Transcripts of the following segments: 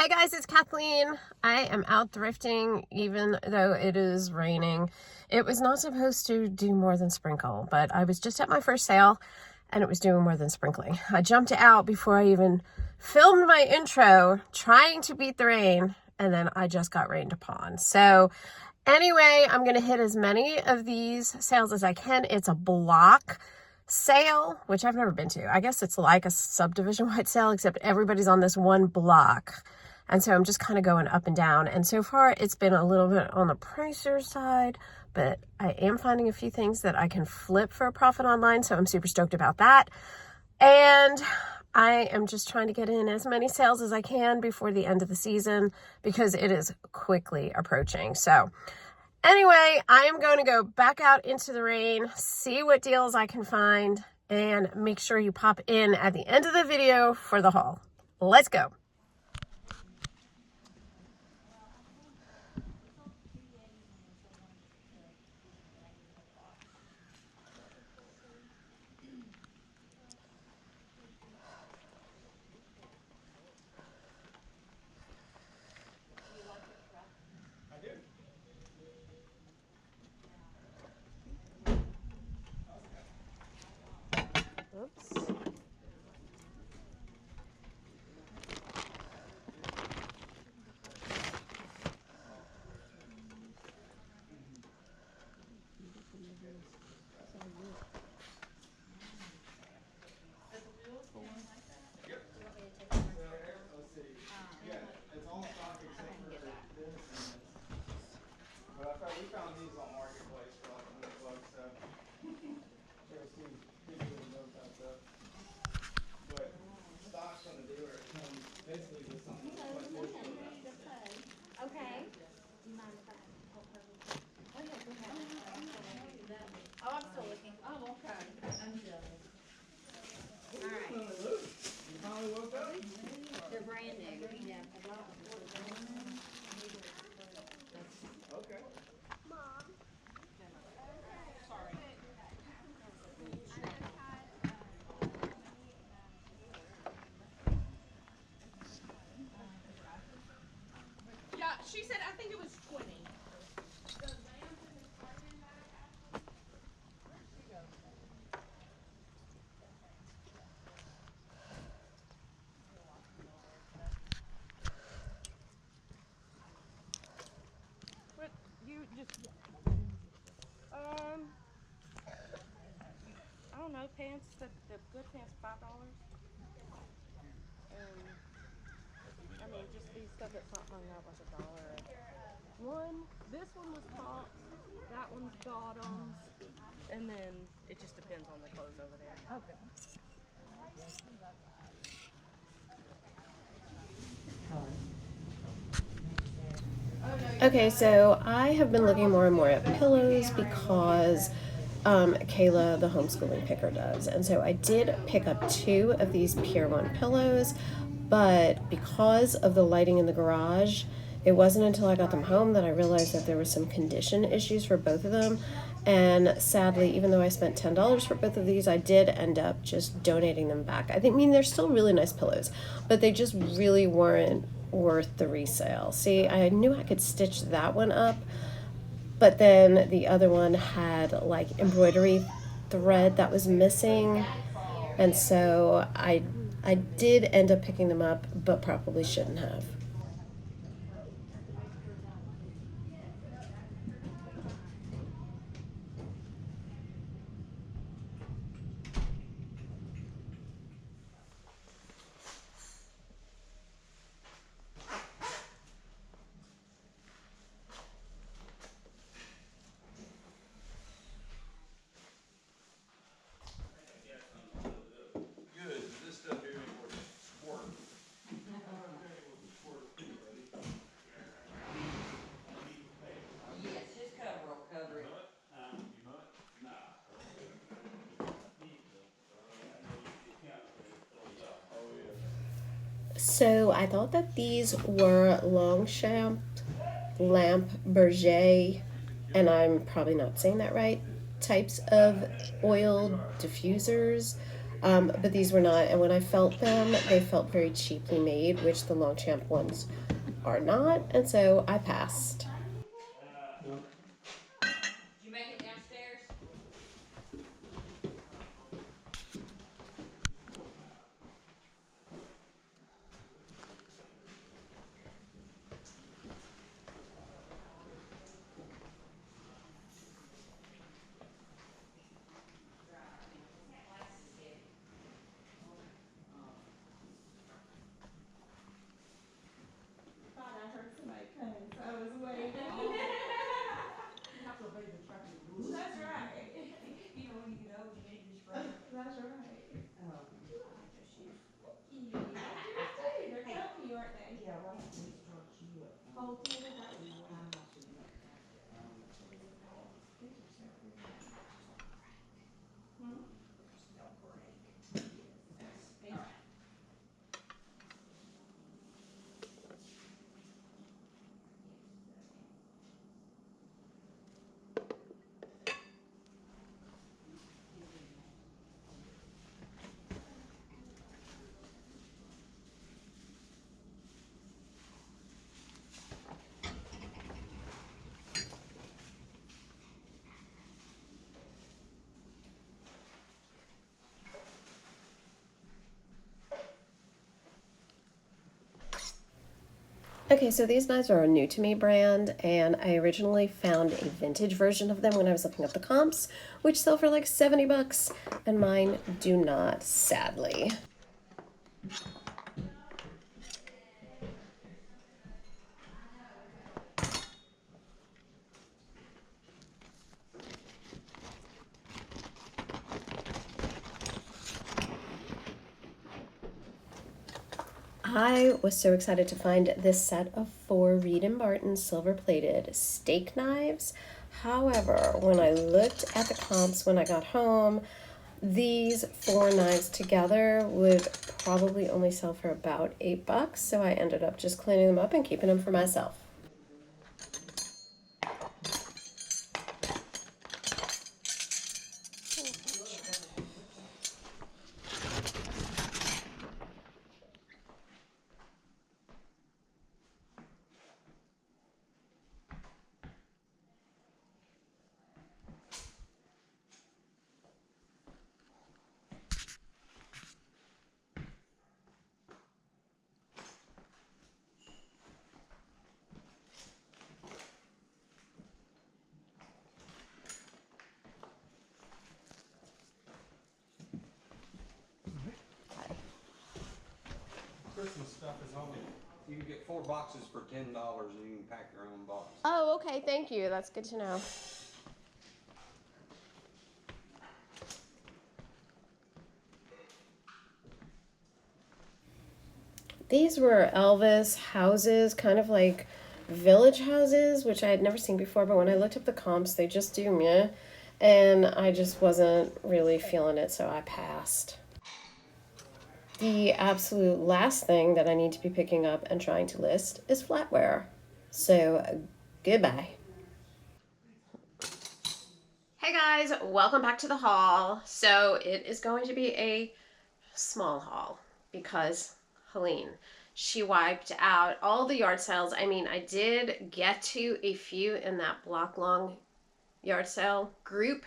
guys, it's Kathleen. I am out thrifting even though it is raining. It was not supposed to do more than sprinkle, but I was just at my first sale and it was doing more than sprinkling. I jumped out before I even filmed my intro trying to beat the rain, and then I just got rained upon. So anyway, I'm going to hit as many of these sales as I can. It's a block sale, which I've never been to. I guess it's like a subdivision-wide sale, except everybody's on this one block. And so I'm just kind of going up and down. And so far, it's been a little bit on the pricier side, but I am finding a few things that I can flip for a profit online. So I'm super stoked about that. And I am just trying to get in as many sales as I can before the end of the season because it is quickly approaching. So anyway, I am going to go back out into the rain, see what deals I can find, and make sure you pop in at the end of the video for the haul. Let's go. Oops. We found these on Marketplace for like $100, so you'll see people who know about that. But stocks from the dealer comes basically with something that's quite different. Okay. Do you mind if I help her? Oh, yeah, go ahead. Oh, I'm still looking. Oh, okay. I'm jealous. All right. You finally woke up? They're brand new. Yeah. Okay. Yeah, she said, I think it was 20. What, you just, I don't know, pants, the good pants, $5. I mean, just these stuff that's not hung up like $1. This one was tops, that one's bottoms, and then it just depends on the clothes over there. Okay. Okay, so I have been looking more and more at pillows because Kayla, the homeschooling picker, does. And so I did pick up 2 of these Pier 1 pillows, but because of the lighting in the garage, it wasn't until I got them home that I realized that there were some condition issues for both of them. And sadly, even though I spent $10 for both of these, I did end up just donating them back. I mean, they're still really nice pillows, but they just really weren't worth the resale. See, I knew I could stitch that one up, but then the other one had like embroidery thread that was missing, and so I did end up picking them up, but probably shouldn't have. Good. This stuff here will squirt. Yes, his cover will cover it. So I thought that these were Longchamp Lamp Berger, and I'm probably not saying that right, types of oil diffusers. but these were not. And when I felt them, they felt very cheaply made, which the Longchamp ones are not. And so I passed. Thought I heard somebody coming, so I was waiting. You have to obey the traffic rules. That's right. You know, when you get old, you need this forever. That's right. I like those shoes. Thank you. I like yours too. They're comfy, aren't they? Yeah, well, I have to start you up. Hold ten, is that what you want? I'm not sure. These are so pretty. Hmm? They'll break. Yes. Okay, so these knives are a new to me brand, and I originally found a vintage version of them when I was looking up the comps, which sell for like 70 bucks, and mine do not, sadly. I was so excited to find this set of 4 Reed & Barton silver-plated steak knives. However, when I looked at the comps when I got home, these 4 knives together would probably only sell for about 8 bucks, so I ended up just cleaning them up and keeping them for myself. Christmas stuff is only, you can get 4 boxes for $10 and you can pack your own box. Oh, okay, thank you. That's good to know. These were Elvis houses, kind of like village houses, which I had never seen before, but when I looked up the comps, they just do meh, and I just wasn't really feeling it, so I passed. The absolute last thing that I need to be picking up and trying to list is flatware. So, goodbye. Hey guys, welcome back to the haul. So it is going to be a small haul because Helene, she wiped out all the yard sales. I mean, I did get to a few in that block long yard sale group,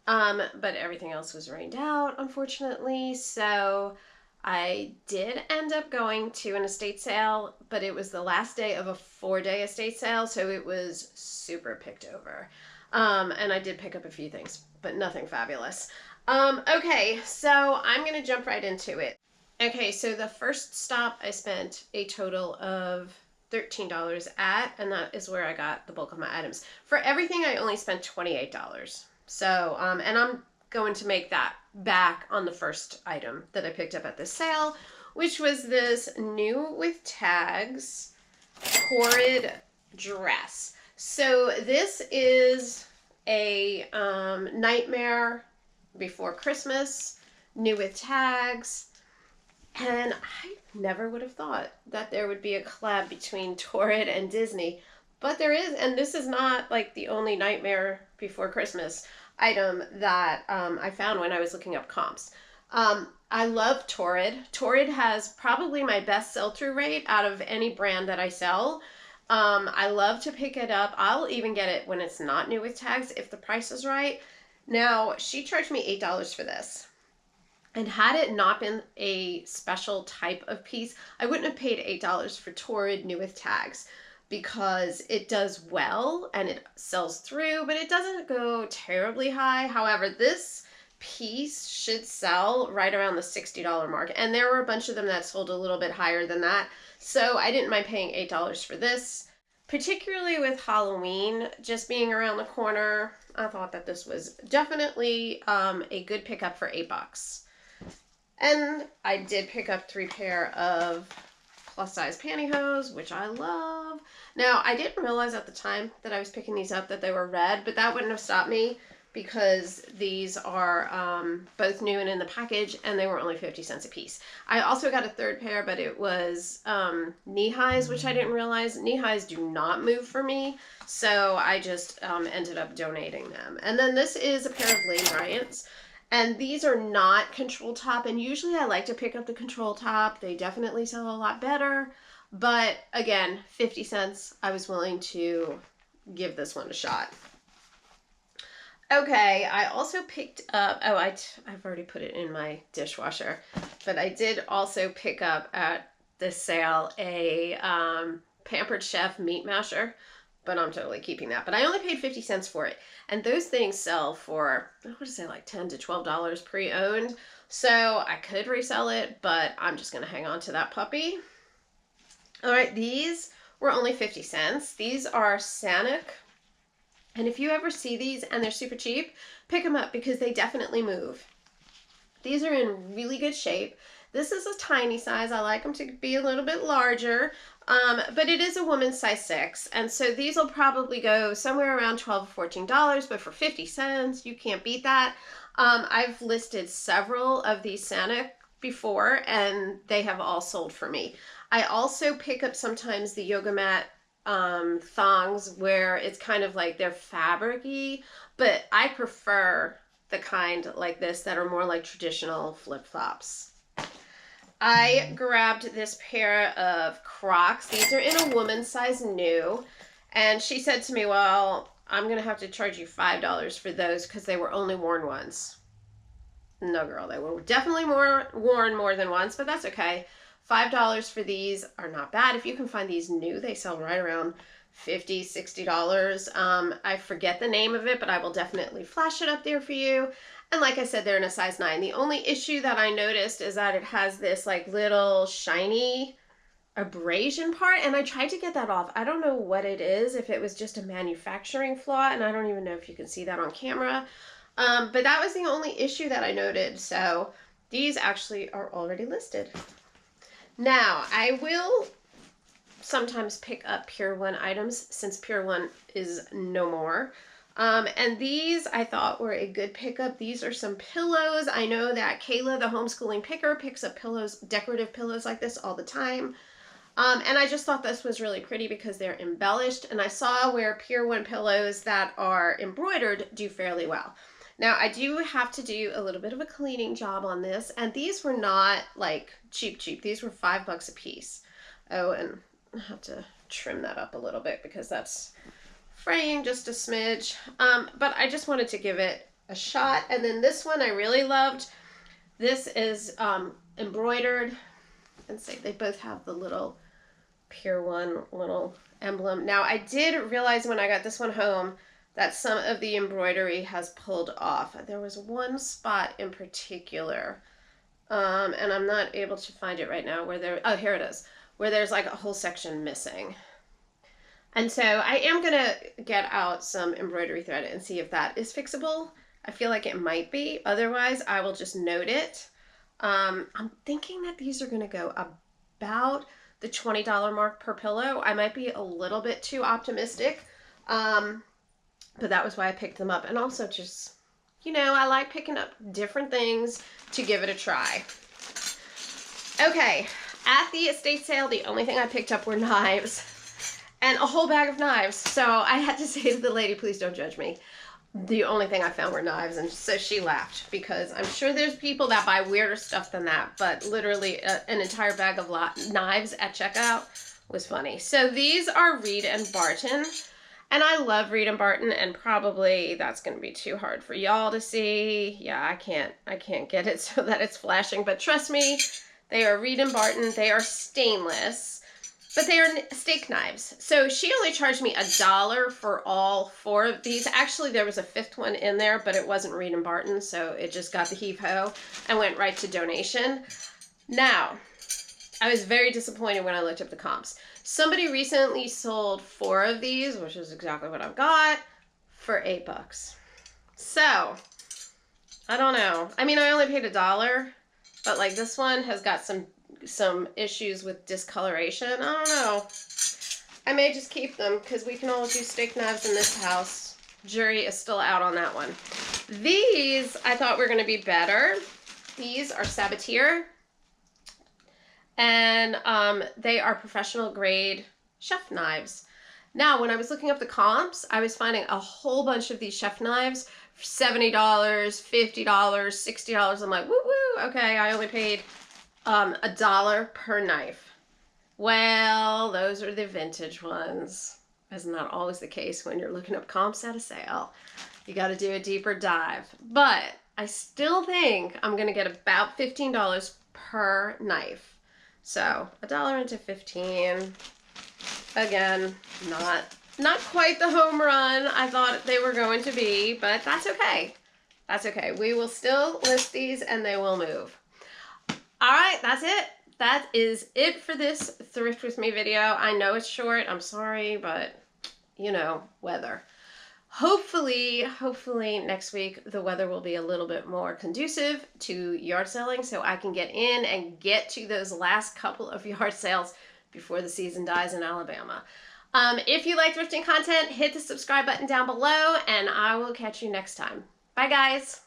but everything else was rained out, unfortunately. So I did end up going to an estate sale, but it was the last day of a 4-day estate sale, so it was super picked over. And I did pick up a few things, but nothing fabulous. Okay, so I'm going to jump right into it. Okay, so the first stop I spent a total of $13 at, and that is where I got the bulk of my items. For everything, I only spent $28. So, and I'm going to make that back on the first item that I picked up at the sale, which was this new with tags Torrid dress. So this is a Nightmare Before Christmas, new with tags. And I never would have thought that there would be a collab between Torrid and Disney. But there is, and this is not like the only Nightmare Before Christmas item that I found when I was looking up comps. I love Torrid. Torrid has probably my best sell-through rate out of any brand that I sell. I love to pick it up. I'll even get it when it's not new with tags if the price is right. Now, she charged me $8 for this. And had it not been a special type of piece, I wouldn't have paid $8 for Torrid new with tags, because it does well and it sells through, but it doesn't go terribly high. However, this piece should sell right around the $60 mark. And there were a bunch of them that sold a little bit higher than that. So I didn't mind paying $8 for this, particularly with Halloween just being around the corner. I thought that this was definitely a good pickup for $8. And I did pick up 3 pair of plus size pantyhose, which I love. Now, I didn't realize at the time that I was picking these up that they were red, but that wouldn't have stopped me because these are both new and in the package, and they were only 50 cents a piece. I also got a 3rd pair, but it was knee highs, which I didn't realize. Knee highs do not move for me, so I just ended up donating them. And then this is a pair of Lane Bryant's. And these are not control top, and usually I like to pick up the control top. They definitely sell a lot better. But again, 50 cents, I was willing to give this one a shot. Okay, I also picked up, oh, I've already put it in my dishwasher, but I did also pick up at the sale a Pampered Chef meat masher, but I'm totally keeping that. But I only paid 50 cents for it. And those things sell for, I want to say like $10 to $12 pre-owned. So I could resell it, but I'm just going to hang on to that puppy. All right, these were only 50 cents. These are Sanic. And if you ever see these and they're super cheap, pick them up because they definitely move. These are in really good shape. This is a tiny size. I like them to be a little bit larger, but it is a woman's size 6. And so these will probably go somewhere around $12 or $14, but for 50 cents, you can't beat that. I've listed several of these Sanic before, and they have all sold for me. I also pick up sometimes the yoga mat thongs where it's kind of like they're fabric-y, but I prefer the kind like this that are more like traditional flip-flops. I grabbed this pair of Crocs. These are in a woman's size new, and she said to me, well, I'm gonna have to charge you $5 for those because they were only worn once. No, girl, they were definitely worn more than once, but that's okay. $5 for these are not bad. If you can find these new, they sell right around $50, $60. I forget the name of it, but I will definitely flash it up there for you. And like I said, they're in a size 9. The only issue that I noticed is that it has this like little shiny abrasion part, and I tried to get that off. I don't know what it is, if it was just a manufacturing flaw, and I don't even know if you can see that on camera. But that was the only issue that I noted. So these actually are already listed. Now, I will sometimes pick up Pure One items since Pure One is no more. And these I thought were a good pickup. These are some pillows. I know that Kayla, the homeschooling picker, picks up pillows, decorative pillows like this all the time. And I just thought this was really pretty because they're embellished. And I saw where Pure One pillows that are embroidered do fairly well. Now, I do have to do a little bit of a cleaning job on this, and these were not like cheap. These were $5 a piece. Oh, and I have to trim that up a little bit because that's fraying just a smidge. But I just wanted to give it a shot. And then this one I really loved. This is embroidered, and say they both have the little Pure One little emblem. Now, I did realize when I got this one home that some of the embroidery has pulled off. There was one spot in particular, and I'm not able to find it right now, where there, oh, here it is, where there's like a whole section missing. And so I am gonna get out some embroidery thread and see if that is fixable. I feel like it might be, otherwise I will just note it. I'm thinking that these are gonna go about the $20 mark per pillow. I might be a little bit too optimistic. But that was why I picked them up. And also just, you know, I like picking up different things to give it a try. Okay, at the estate sale, the only thing I picked up were knives and a whole bag of knives. So I had to say to the lady, please don't judge me. the only thing I found were knives, and so she laughed because I'm sure there's people that buy weirder stuff than that, but literally an entire bag of knives at checkout was funny. So these are Reed and Barton, and I love Reed and Barton, and probably that's going to be too hard for y'all to see. Yeah, I can't get it so that it's flashing, but trust me, they are Reed and Barton. They are stainless. But they are steak knives. So she only charged me $1 for all 4 of these. Actually, there was a 5th one in there, but it wasn't Reed and Barton, so it just got the heave-ho and went right to donation. Now, I was very disappointed when I looked up the comps. Somebody recently sold 4 of these, which is exactly what I've got, for $8. So, I don't know. I mean, I only paid $1, but like this one has got some issues with discoloration. I don't know. I may just keep them because we can all do steak knives in this house. Jury is still out on that one. These I thought were going to be better. These are Sabatier, and they are professional grade chef knives. Now, when I was looking up the comps, I was finding a whole bunch of these chef knives for $70, $50, $60. I'm like, woo woo. Okay, I only paid $1 per knife. Well, those are the vintage ones. That's not always the case when you're looking up comps at a sale. You got to do a deeper dive. But I still think I'm going to get about $15 per knife. So $1 into 15. Again, not quite the home run I thought they were going to be, but that's okay. That's okay. We will still list these and they will move. All right, that's it. That is it for this Thrift With Me video. I know it's short. I'm sorry, but you know, weather. Hopefully next week the weather will be a little bit more conducive to yard selling so I can get in and get to those last couple of yard sales before the season dies in Alabama. If you like thrifting content, hit the subscribe button down below and I will catch you next time. Bye guys.